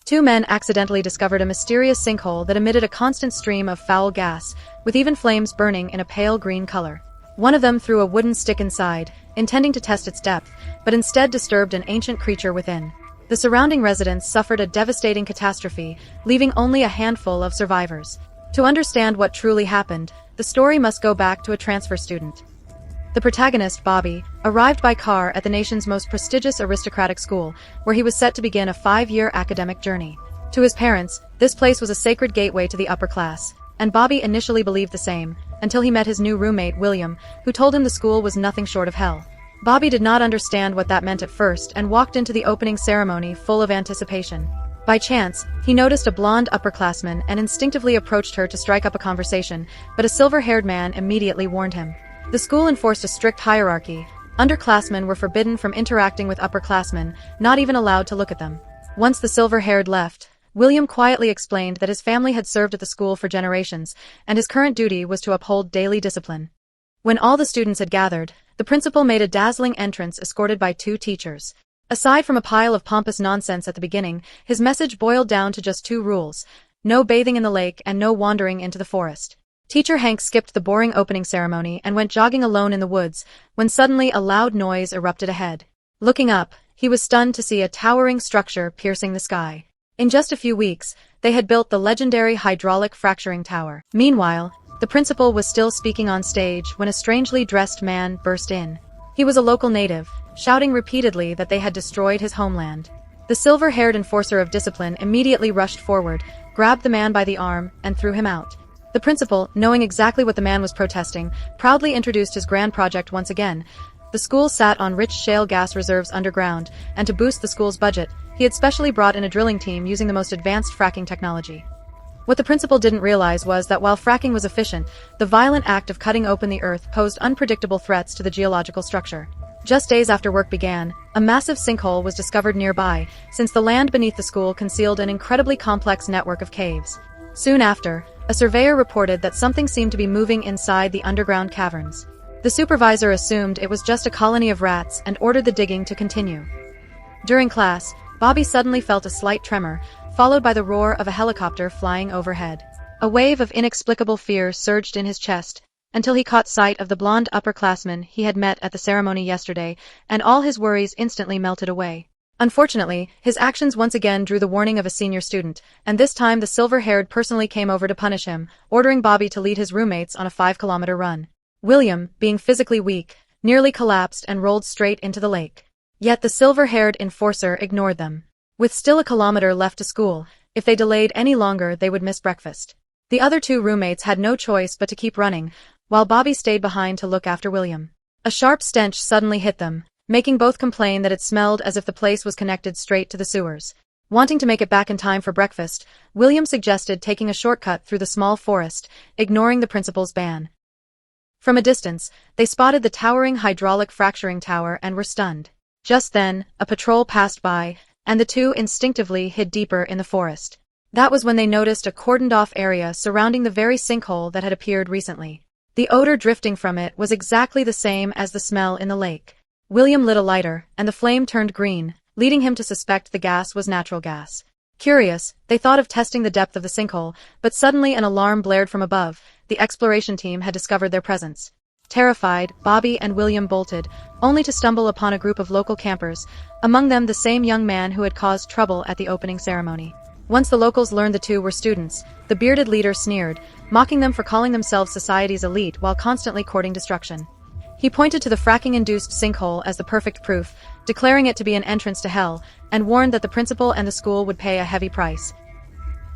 Two men accidentally discovered a mysterious sinkhole that emitted a constant stream of foul gas, with even flames burning in a pale green color. One of them threw a wooden stick inside, intending to test its depth, but instead disturbed an ancient creature within. The surrounding residents suffered a devastating catastrophe, leaving only a handful of survivors. To understand what truly happened, the story must go back to a transfer student. The protagonist, Bobby, arrived by car at the nation's most prestigious aristocratic school, where he was set to begin a 5-year academic journey. To his parents, this place was a sacred gateway to the upper class, and Bobby initially believed the same, until he met his new roommate, William, who told him the school was nothing short of hell. Bobby did not understand what that meant at first and walked into the opening ceremony full of anticipation. By chance, he noticed a blonde upperclassman and instinctively approached her to strike up a conversation, but a silver-haired man immediately warned him. The school enforced a strict hierarchy. Underclassmen were forbidden from interacting with upperclassmen, not even allowed to look at them. Once the silver-haired left, William quietly explained that his family had served at the school for generations, and his current duty was to uphold daily discipline. When all the students had gathered, the principal made a dazzling entrance escorted by 2 teachers. Aside from a pile of pompous nonsense at the beginning, his message boiled down to just 2 rules: no bathing in the lake and no wandering into the forest. Teacher Hank skipped the boring opening ceremony and went jogging alone in the woods, when suddenly a loud noise erupted ahead. Looking up, he was stunned to see a towering structure piercing the sky. In just a few weeks, they had built the legendary hydraulic fracturing tower. Meanwhile, the principal was still speaking on stage when a strangely dressed man burst in. He was a local native, shouting repeatedly that they had destroyed his homeland. The silver-haired enforcer of discipline immediately rushed forward, grabbed the man by the arm, and threw him out. The principal, knowing exactly what the man was protesting, proudly introduced his grand project once again. The school sat on rich shale gas reserves underground, and to boost the school's budget, he had specially brought in a drilling team using the most advanced fracking technology. What the principal didn't realize was that while fracking was efficient, the violent act of cutting open the earth posed unpredictable threats to the geological structure. Just days after work began, a massive sinkhole was discovered nearby, since the land beneath the school concealed an incredibly complex network of caves. Soon after, a surveyor reported that something seemed to be moving inside the underground caverns. The supervisor assumed it was just a colony of rats and ordered the digging to continue. During class, Bobby suddenly felt a slight tremor, followed by the roar of a helicopter flying overhead. A wave of inexplicable fear surged in his chest, until he caught sight of the blonde upperclassman he had met at the ceremony yesterday, and all his worries instantly melted away. Unfortunately, his actions once again drew the warning of a senior student, and this time the silver-haired personally came over to punish him, ordering Bobby to lead his roommates on a 5-kilometer run. William, being physically weak, nearly collapsed and rolled straight into the lake. Yet the silver-haired enforcer ignored them. With still a kilometer left to school, if they delayed any longer they would miss breakfast. The other 2 roommates had no choice but to keep running, while Bobby stayed behind to look after William. A sharp stench suddenly hit them, making both complain that it smelled as if the place was connected straight to the sewers. Wanting to make it back in time for breakfast, William suggested taking a shortcut through the small forest, ignoring the principal's ban. From a distance, they spotted the towering hydraulic fracturing tower and were stunned. Just then, a patrol passed by, and the 2 instinctively hid deeper in the forest. That was when they noticed a cordoned-off area surrounding the very sinkhole that had appeared recently. The odor drifting from it was exactly the same as the smell in the lake. William lit a lighter, and the flame turned green, leading him to suspect the gas was natural gas. Curious, they thought of testing the depth of the sinkhole, but suddenly an alarm blared from above. The exploration team had discovered their presence. Terrified, Bobby and William bolted, only to stumble upon a group of local campers, among them the same young man who had caused trouble at the opening ceremony. Once the locals learned the 2 were students, the bearded leader sneered, mocking them for calling themselves society's elite while constantly courting destruction. He pointed to the fracking-induced sinkhole as the perfect proof, declaring it to be an entrance to hell, and warned that the principal and the school would pay a heavy price.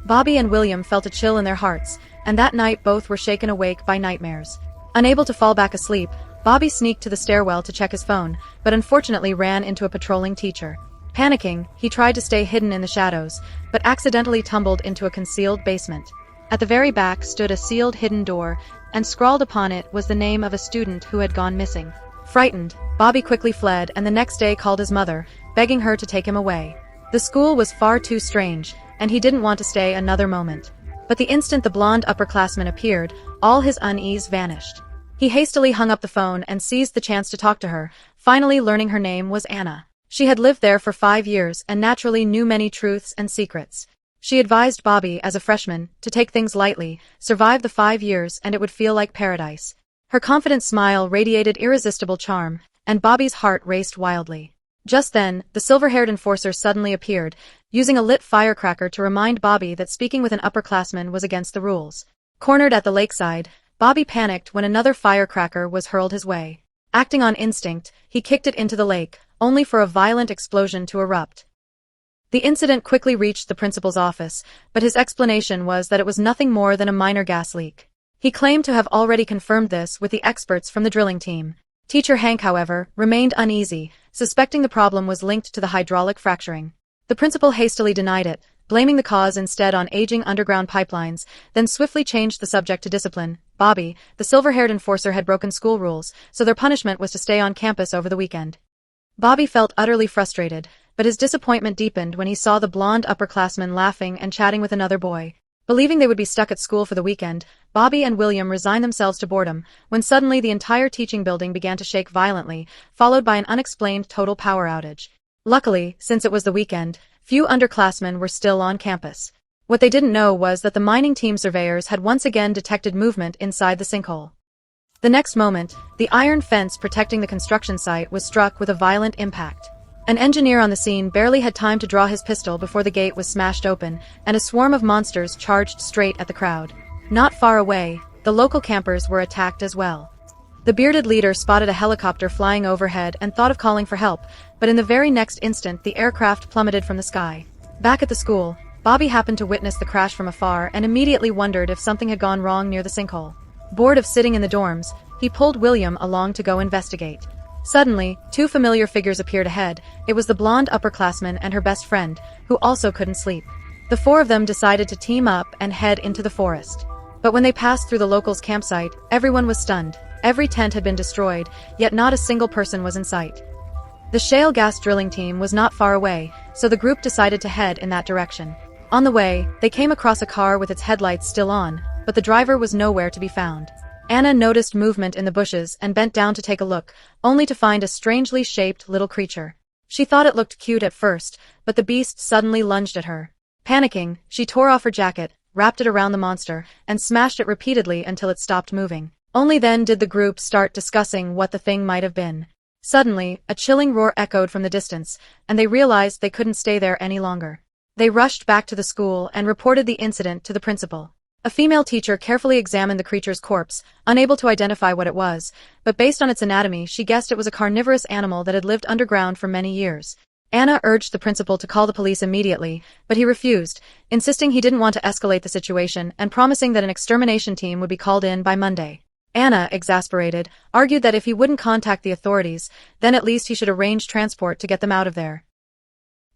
Bobby and William felt a chill in their hearts, and that night both were shaken awake by nightmares. Unable to fall back asleep, Bobby sneaked to the stairwell to check his phone, but unfortunately ran into a patrolling teacher. Panicking, he tried to stay hidden in the shadows, but accidentally tumbled into a concealed basement. At the very back stood a sealed hidden door, and scrawled upon it was the name of a student who had gone missing. Frightened, Bobby quickly fled and the next day called his mother, begging her to take him away. The school was far too strange, and he didn't want to stay another moment. But the instant the blonde upperclassman appeared, all his unease vanished. He hastily hung up the phone and seized the chance to talk to her, finally learning her name was Anna. She had lived there for 5 years and naturally knew many truths and secrets. She advised Bobby, as a freshman, to take things lightly, survive the 5 years and it would feel like paradise. Her confident smile radiated irresistible charm, and Bobby's heart raced wildly. Just then, the silver-haired enforcer suddenly appeared, using a lit firecracker to remind Bobby that speaking with an upperclassman was against the rules. Cornered at the lakeside, Bobby panicked when another firecracker was hurled his way. Acting on instinct, he kicked it into the lake, only for a violent explosion to erupt. The incident quickly reached the principal's office, but his explanation was that it was nothing more than a minor gas leak. He claimed to have already confirmed this with the experts from the drilling team. Teacher Hank, however, remained uneasy, suspecting the problem was linked to the hydraulic fracturing. The principal hastily denied it, blaming the cause instead on aging underground pipelines, then swiftly changed the subject to discipline. Bobby, the silver-haired enforcer, had broken school rules, so their punishment was to stay on campus over the weekend. Bobby felt utterly frustrated, but his disappointment deepened when he saw the blonde upperclassman laughing and chatting with another boy. Believing they would be stuck at school for the weekend, Bobby and William resigned themselves to boredom, when suddenly the entire teaching building began to shake violently, followed by an unexplained total power outage. Luckily, since it was the weekend, few underclassmen were still on campus. What they didn't know was that the mining team surveyors had once again detected movement inside the sinkhole. The next moment, the iron fence protecting the construction site was struck with a violent impact. An engineer on the scene barely had time to draw his pistol before the gate was smashed open, and a swarm of monsters charged straight at the crowd. Not far away, the local campers were attacked as well. The bearded leader spotted a helicopter flying overhead and thought of calling for help, but in the very next instant the aircraft plummeted from the sky. Back at the school, Bobby happened to witness the crash from afar and immediately wondered if something had gone wrong near the sinkhole. Bored of sitting in the dorms, he pulled William along to go investigate. Suddenly, two familiar figures appeared ahead. It was the blonde upperclassman and her best friend, who also couldn't sleep. The four of them decided to team up and head into the forest. But when they passed through the locals' campsite, everyone was stunned. Every tent had been destroyed, yet not a single person was in sight. The shale gas drilling team was not far away, so the group decided to head in that direction. On the way, they came across a car with its headlights still on, but the driver was nowhere to be found. Anna noticed movement in the bushes and bent down to take a look, only to find a strangely shaped little creature. She thought it looked cute at first, but the beast suddenly lunged at her. Panicking, she tore off her jacket, wrapped it around the monster, and smashed it repeatedly until it stopped moving. Only then did the group start discussing what the thing might have been. Suddenly, a chilling roar echoed from the distance, and they realized they couldn't stay there any longer. They rushed back to the school and reported the incident to the principal. A female teacher carefully examined the creature's corpse, unable to identify what it was, but based on its anatomy she guessed it was a carnivorous animal that had lived underground for many years. Anna urged the principal to call the police immediately, but he refused, insisting he didn't want to escalate the situation and promising that an extermination team would be called in by Monday. Anna, exasperated, argued that if he wouldn't contact the authorities, then at least he should arrange transport to get them out of there.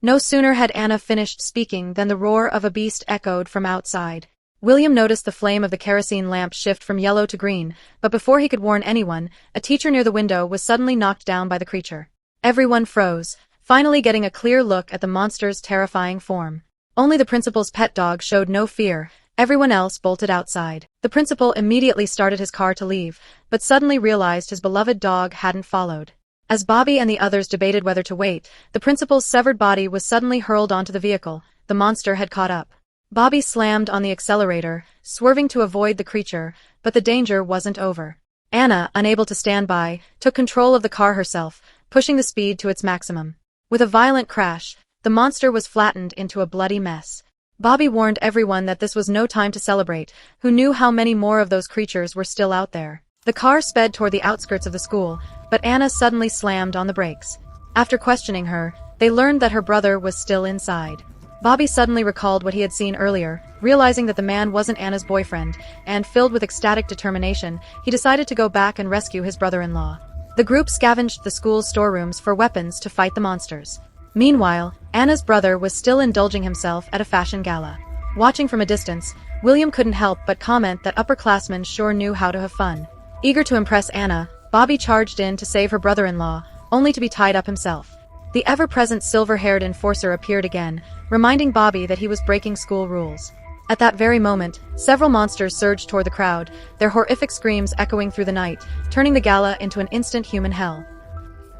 No sooner had Anna finished speaking than the roar of a beast echoed from outside. William noticed the flame of the kerosene lamp shift from yellow to green, but before he could warn anyone, a teacher near the window was suddenly knocked down by the creature. Everyone froze, finally getting a clear look at the monster's terrifying form. Only the principal's pet dog showed no fear. Everyone else bolted outside. The principal immediately started his car to leave, but suddenly realized his beloved dog hadn't followed. As Bobby and the others debated whether to wait, the principal's severed body was suddenly hurled onto the vehicle. The monster had caught up. Bobby slammed on the accelerator, swerving to avoid the creature, but the danger wasn't over. Anna, unable to stand by, took control of the car herself, pushing the speed to its maximum. With a violent crash, the monster was flattened into a bloody mess. Bobby warned everyone that this was no time to celebrate, who knew how many more of those creatures were still out there. The car sped toward the outskirts of the school, but Anna suddenly slammed on the brakes. After questioning her, they learned that her brother was still inside. Bobby suddenly recalled what he had seen earlier, realizing that the man wasn't Anna's boyfriend, and filled with ecstatic determination, he decided to go back and rescue his brother-in-law. The group scavenged the school's storerooms for weapons to fight the monsters. Meanwhile, Anna's brother was still indulging himself at a fashion gala. Watching from a distance, William couldn't help but comment that upperclassmen sure knew how to have fun. Eager to impress Anna, Bobby charged in to save her brother-in-law, only to be tied up himself. The ever-present silver-haired enforcer appeared again, reminding Bobby that he was breaking school rules. At that very moment, several monsters surged toward the crowd, their horrific screams echoing through the night, turning the gala into an instant human hell.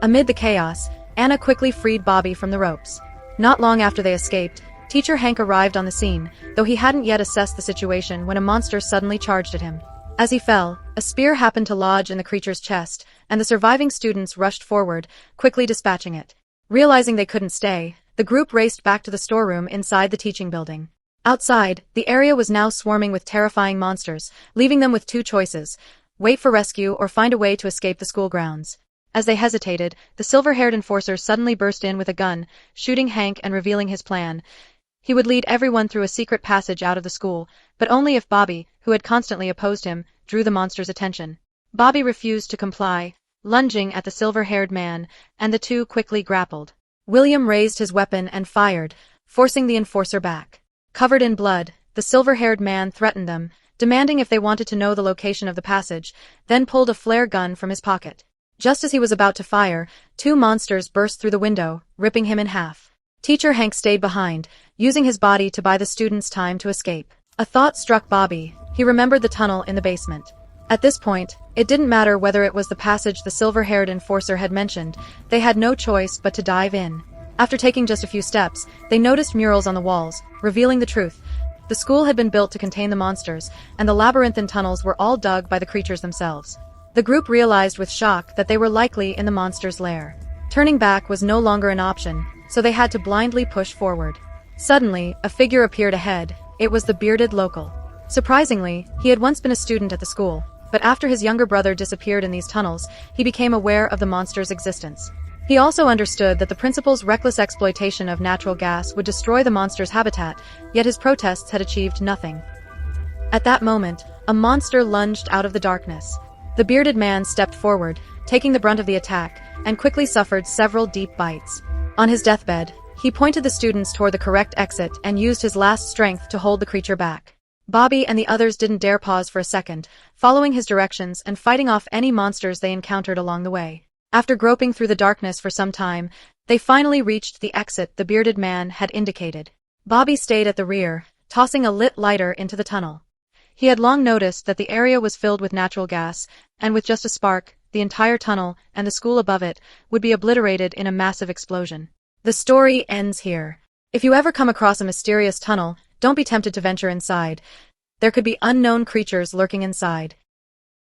Amid the chaos, Anna quickly freed Bobby from the ropes. Not long after they escaped, Teacher Hank arrived on the scene, though he hadn't yet assessed the situation when a monster suddenly charged at him. As he fell, a spear happened to lodge in the creature's chest, and the surviving students rushed forward, quickly dispatching it. Realizing they couldn't stay, the group raced back to the storeroom inside the teaching building. Outside, the area was now swarming with terrifying monsters, leaving them with two choices: wait for rescue or find a way to escape the school grounds. As they hesitated, the silver-haired enforcer suddenly burst in with a gun, shooting Hank and revealing his plan. He would lead everyone through a secret passage out of the school, but only if Bobby, who had constantly opposed him, drew the monster's attention. Bobby refused to comply, lunging at the silver-haired man, and the two quickly grappled. William raised his weapon and fired, forcing the enforcer back. Covered in blood, the silver-haired man threatened them, demanding if they wanted to know the location of the passage, then pulled a flare gun from his pocket. Just as he was about to fire, two monsters burst through the window, ripping him in half. Teacher Hank stayed behind, using his body to buy the students time to escape. A thought struck Bobby. He remembered the tunnel in the basement. At this point, it didn't matter whether it was the passage the silver-haired enforcer had mentioned. They had no choice but to dive in. After taking just a few steps, they noticed murals on the walls, revealing the truth. The school had been built to contain the monsters, and the labyrinthine tunnels were all dug by the creatures themselves. The group realized with shock that they were likely in the monster's lair. Turning back was no longer an option, so they had to blindly push forward. Suddenly, a figure appeared ahead. It was the bearded local. Surprisingly, he had once been a student at the school, but after his younger brother disappeared in these tunnels, he became aware of the monster's existence. He also understood that the principal's reckless exploitation of natural gas would destroy the monster's habitat, yet his protests had achieved nothing. At that moment, a monster lunged out of the darkness. The bearded man stepped forward, taking the brunt of the attack, and quickly suffered several deep bites. On his deathbed, he pointed the students toward the correct exit and used his last strength to hold the creature back. Bobby and the others didn't dare pause for a second, following his directions and fighting off any monsters they encountered along the way. After groping through the darkness for some time, they finally reached the exit the bearded man had indicated. Bobby stayed at the rear, tossing a lit lighter into the tunnel. He had long noticed that the area was filled with natural gas, and with just a spark, the entire tunnel, and the school above it, would be obliterated in a massive explosion. The story ends here. If you ever come across a mysterious tunnel, don't be tempted to venture inside. There could be unknown creatures lurking inside.